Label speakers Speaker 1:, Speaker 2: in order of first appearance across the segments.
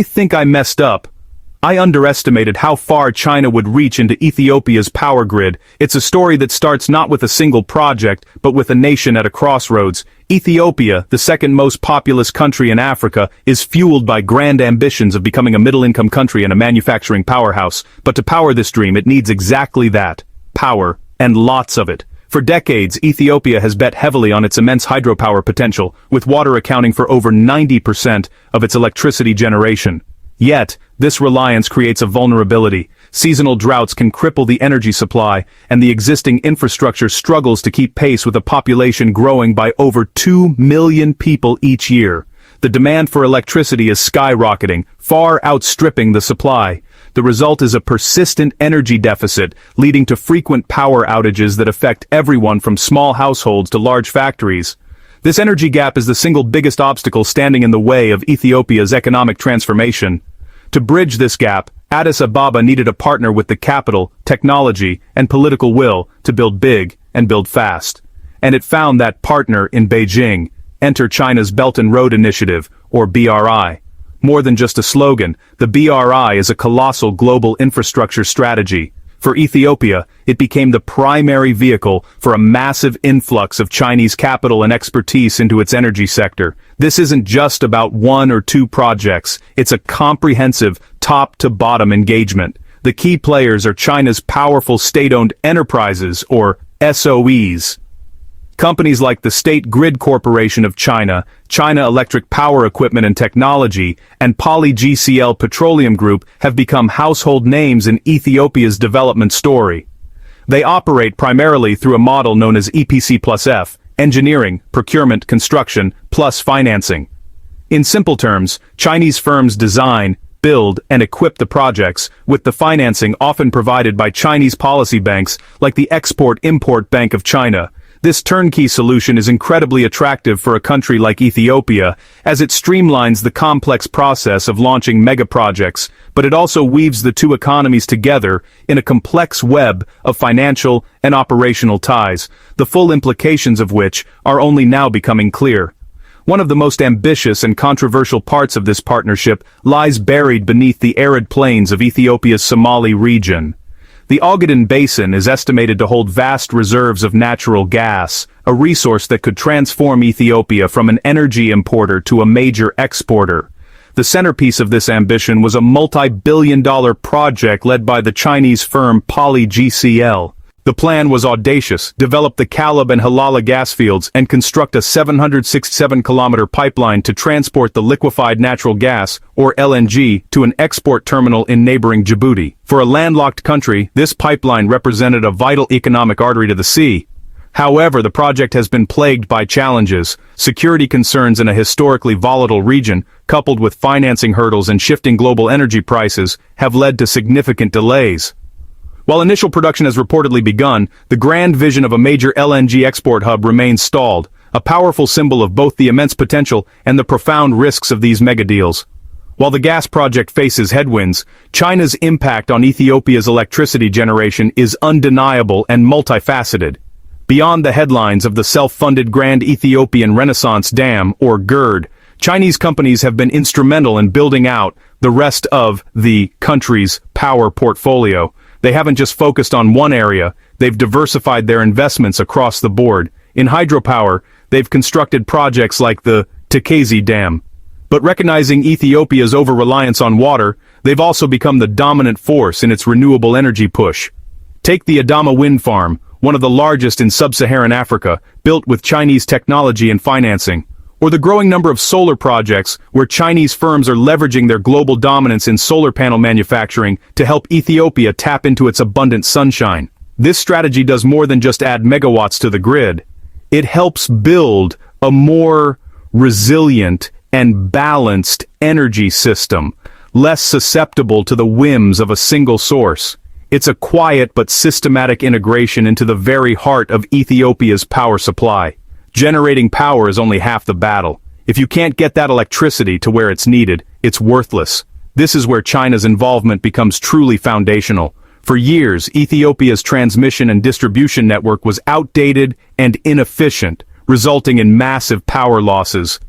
Speaker 1: I think I messed up. I underestimated how far China would reach into Ethiopia's power grid. It's a story that starts not with a single project, but with a nation at a crossroads. Ethiopia, the second most populous country in Africa, is fueled by grand ambitions of becoming a middle-income country and a manufacturing powerhouse. But to power this dream, it needs exactly that: power, and lots of it. For decades, Ethiopia has bet heavily on its immense hydropower potential, with water accounting for over 90% of its electricity generation. Yet, this reliance creates a vulnerability. Seasonal droughts can cripple the energy supply, and the existing infrastructure struggles to keep pace with a population growing by over 2 million people each year. The demand for electricity is skyrocketing, far outstripping the supply. The result is a persistent energy deficit, leading to frequent power outages that affect everyone from small households to large factories. This energy gap is the single biggest obstacle standing in the way of Ethiopia's economic transformation. To bridge this gap, Addis Ababa needed a partner with the capital, technology, and political will to build big and build fast. And it found that partner in Beijing. Enter China's Belt and Road Initiative, or BRI. More than just a slogan, the BRI is a colossal global infrastructure strategy. For Ethiopia, it became the primary vehicle for a massive influx of Chinese capital and expertise into its energy sector. This isn't just about one or two projects, it's a comprehensive, top-to-bottom engagement. The key players are China's powerful state-owned enterprises, or SOEs. Companies like the State Grid Corporation of China, China Electric Power Equipment and Technology, and PolyGCL Petroleum Group have become household names in Ethiopia's development story. They operate primarily through a model known as EPC plus F, engineering, procurement, construction, plus financing. In simple terms, Chinese firms design, build, and equip the projects, with the financing often provided by Chinese policy banks like the Export-Import Bank of China. This turnkey solution is incredibly attractive for a country like Ethiopia, as it streamlines the complex process of launching mega-projects, but it also weaves the two economies together in a complex web of financial and operational ties, the full implications of which are only now becoming clear. One of the most ambitious and controversial parts of this partnership lies buried beneath the arid plains of Ethiopia's Somali region. The Ogaden Basin is estimated to hold vast reserves of natural gas, a resource that could transform Ethiopia from an energy importer to a major exporter. The centerpiece of this ambition was a multi-billion-dollar project led by the Chinese firm PolyGCL. The plan was audacious: develop the Kalab and Halala gas fields and construct a 767-kilometer pipeline to transport the liquefied natural gas, or LNG, to an export terminal in neighboring Djibouti. For a landlocked country, this pipeline represented a vital economic artery to the sea. However, the project has been plagued by challenges. Security concerns in a historically volatile region, coupled with financing hurdles and shifting global energy prices, have led to significant delays. While initial production has reportedly begun, the grand vision of a major LNG export hub remains stalled, a powerful symbol of both the immense potential and the profound risks of these megadeals. While the gas project faces headwinds, China's impact on Ethiopia's electricity generation is undeniable and multifaceted. Beyond the headlines of the self-funded Grand Ethiopian Renaissance Dam, or GERD, Chinese companies have been instrumental in building out the rest of the country's power portfolio. They haven't just focused on one area, they've diversified their investments across the board. In hydropower, they've constructed projects like the Tekezi Dam. But recognizing Ethiopia's over-reliance on water, they've also become the dominant force in its renewable energy push. Take the Adama wind farm, one of the largest in sub-Saharan Africa, built with Chinese technology and financing. Or the growing number of solar projects where Chinese firms are leveraging their global dominance in solar panel manufacturing to help Ethiopia tap into its abundant sunshine. This strategy does more than just add megawatts to the grid. It helps build a more resilient and balanced energy system, less susceptible to the whims of a single source. It's a quiet but systematic integration into the very heart of Ethiopia's power supply. Generating power is only half the battle. If you can't get that electricity to where it's needed, it's worthless. This is where China's involvement becomes truly foundational. For years, Ethiopia's transmission and distribution network was outdated and inefficient, resulting in massive power losses.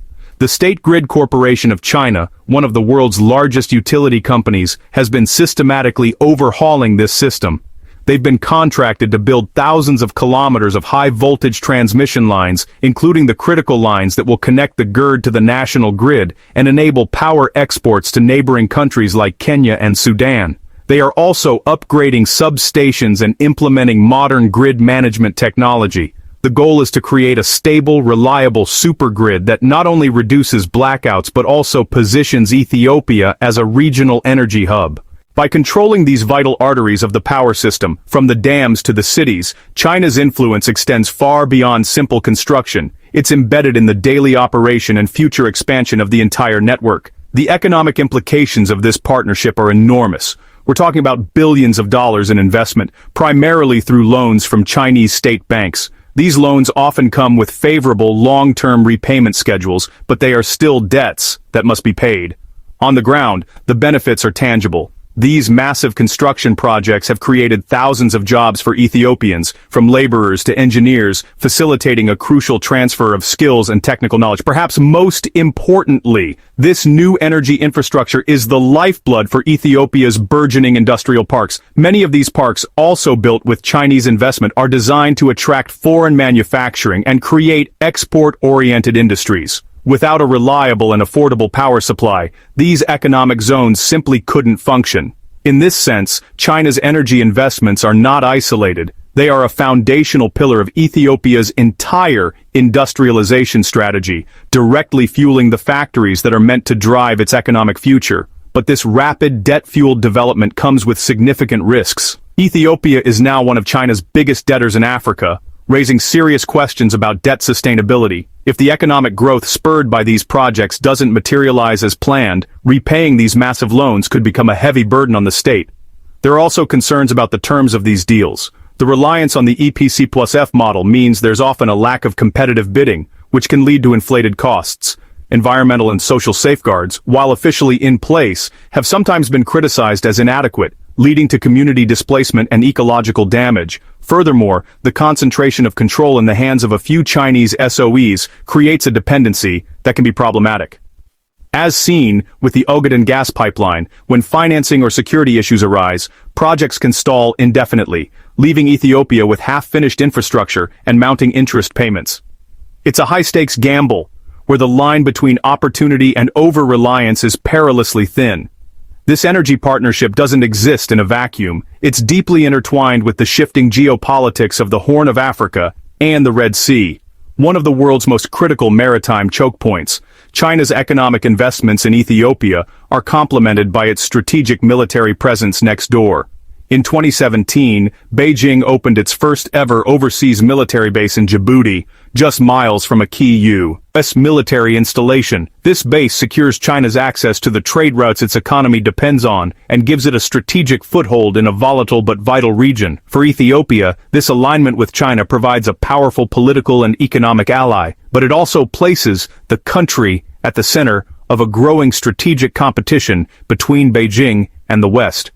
Speaker 1: The State Grid Corporation of China, one of the world's largest utility companies, has been systematically overhauling this system. They've been contracted to build thousands of kilometers of high-voltage transmission lines, including the critical lines that will connect the grid to the national grid and enable power exports to neighboring countries like Kenya and Sudan. They are also upgrading substations and implementing modern grid management technology. The goal is to create a stable, reliable supergrid that not only reduces blackouts but also positions Ethiopia as a regional energy hub. By controlling these vital arteries of the power system, from the dams to the cities, China's influence extends far beyond simple construction. It's embedded in the daily operation and future expansion of the entire network. The economic implications of this partnership are enormous. We're talking about billions of dollars in investment, primarily through loans from Chinese state banks. These loans often come with favorable long-term repayment schedules, but they are still debts that must be paid. On the ground, the benefits are tangible. These massive construction projects have created thousands of jobs for Ethiopians, from laborers to engineers, facilitating a crucial transfer of skills and technical knowledge. Perhaps most importantly, this new energy infrastructure is the lifeblood for Ethiopia's burgeoning industrial parks. Many of these parks, also built with Chinese investment, are designed to attract foreign manufacturing and create export-oriented industries. Without a reliable and affordable power supply, these economic zones simply couldn't function. In this sense, China's energy investments are not isolated. They are a foundational pillar of Ethiopia's entire industrialization strategy, directly fueling the factories that are meant to drive its economic future. But this rapid, debt-fueled development comes with significant risks. Ethiopia is now one of China's biggest debtors in Africa, raising serious questions about debt sustainability. If the economic growth spurred by these projects doesn't materialize as planned, repaying these massive loans could become a heavy burden on the state. There are also concerns about the terms of these deals. The reliance on the EPC+F model means there's often a lack of competitive bidding, which can lead to inflated costs. Environmental and social safeguards, while officially in place, have sometimes been criticized as inadequate, leading to community displacement and ecological damage. Furthermore, the concentration of control in the hands of a few Chinese SOEs creates a dependency that can be problematic. As seen with the Ogaden gas pipeline, when financing or security issues arise, projects can stall indefinitely, leaving Ethiopia with half-finished infrastructure and mounting interest payments. It's a high-stakes gamble, where the line between opportunity and over-reliance is perilously thin. This energy partnership doesn't exist in a vacuum. It's deeply intertwined with the shifting geopolitics of the Horn of Africa and the Red Sea, one of the world's most critical maritime choke points. China's economic investments in Ethiopia are complemented by its strategic military presence next door. In 2017, Beijing opened its first-ever overseas military base in Djibouti, just miles from a key U.S. military installation. This base secures China's access to the trade routes its economy depends on and gives it a strategic foothold in a volatile but vital region. For Ethiopia, this alignment with China provides a powerful political and economic ally, but it also places the country at the center of a growing strategic competition between Beijing and the West.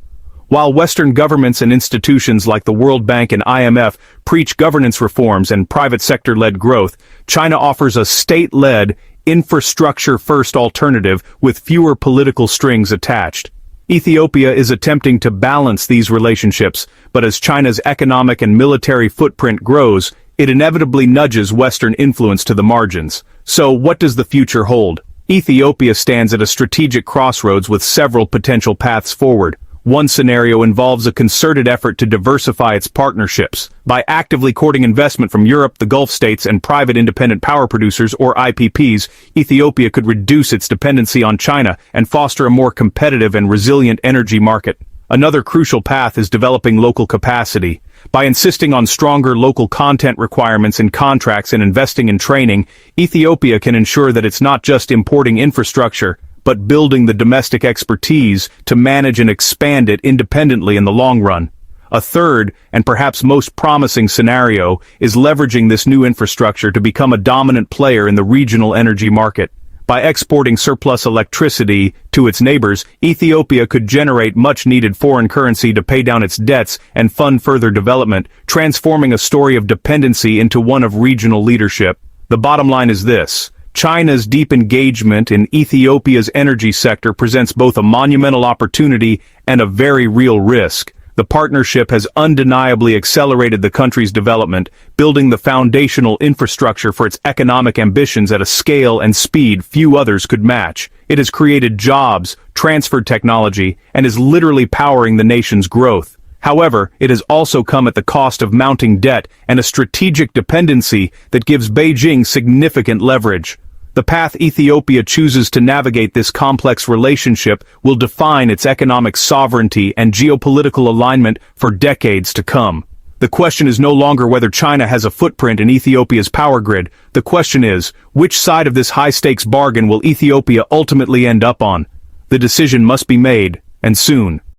Speaker 1: While Western governments and institutions like the World Bank and IMF preach governance reforms and private sector-led growth, China offers a state-led, infrastructure-first alternative with fewer political strings attached. Ethiopia is attempting to balance these relationships, but as China's economic and military footprint grows, it inevitably nudges Western influence to the margins. So what does the future hold? Ethiopia stands at a strategic crossroads with several potential paths forward. One scenario involves a concerted effort to diversify its partnerships. By actively courting investment from Europe, the Gulf states, and private independent power producers, or IPPs, Ethiopia could reduce its dependency on China and foster a more competitive and resilient energy market. Another crucial path is developing local capacity. By insisting on stronger local content requirements in contracts and investing in training, Ethiopia can ensure that it's not just importing infrastructure, but building the domestic expertise to manage and expand it independently in the long run. A third, and perhaps most promising scenario, is leveraging this new infrastructure to become a dominant player in the regional energy market. By exporting surplus electricity to its neighbors, Ethiopia could generate much-needed foreign currency to pay down its debts and fund further development, transforming a story of dependency into one of regional leadership. The bottom line is this: China's deep engagement in Ethiopia's energy sector presents both a monumental opportunity and a very real risk. The partnership has undeniably accelerated the country's development, building the foundational infrastructure for its economic ambitions at a scale and speed few others could match. It has created jobs, transferred technology, and is literally powering the nation's growth. However, it has also come at the cost of mounting debt and a strategic dependency that gives Beijing significant leverage. The path Ethiopia chooses to navigate this complex relationship will define its economic sovereignty and geopolitical alignment for decades to come. The question is no longer whether China has a footprint in Ethiopia's power grid. The question is, which side of this high-stakes bargain will Ethiopia ultimately end up on? The decision must be made, and soon.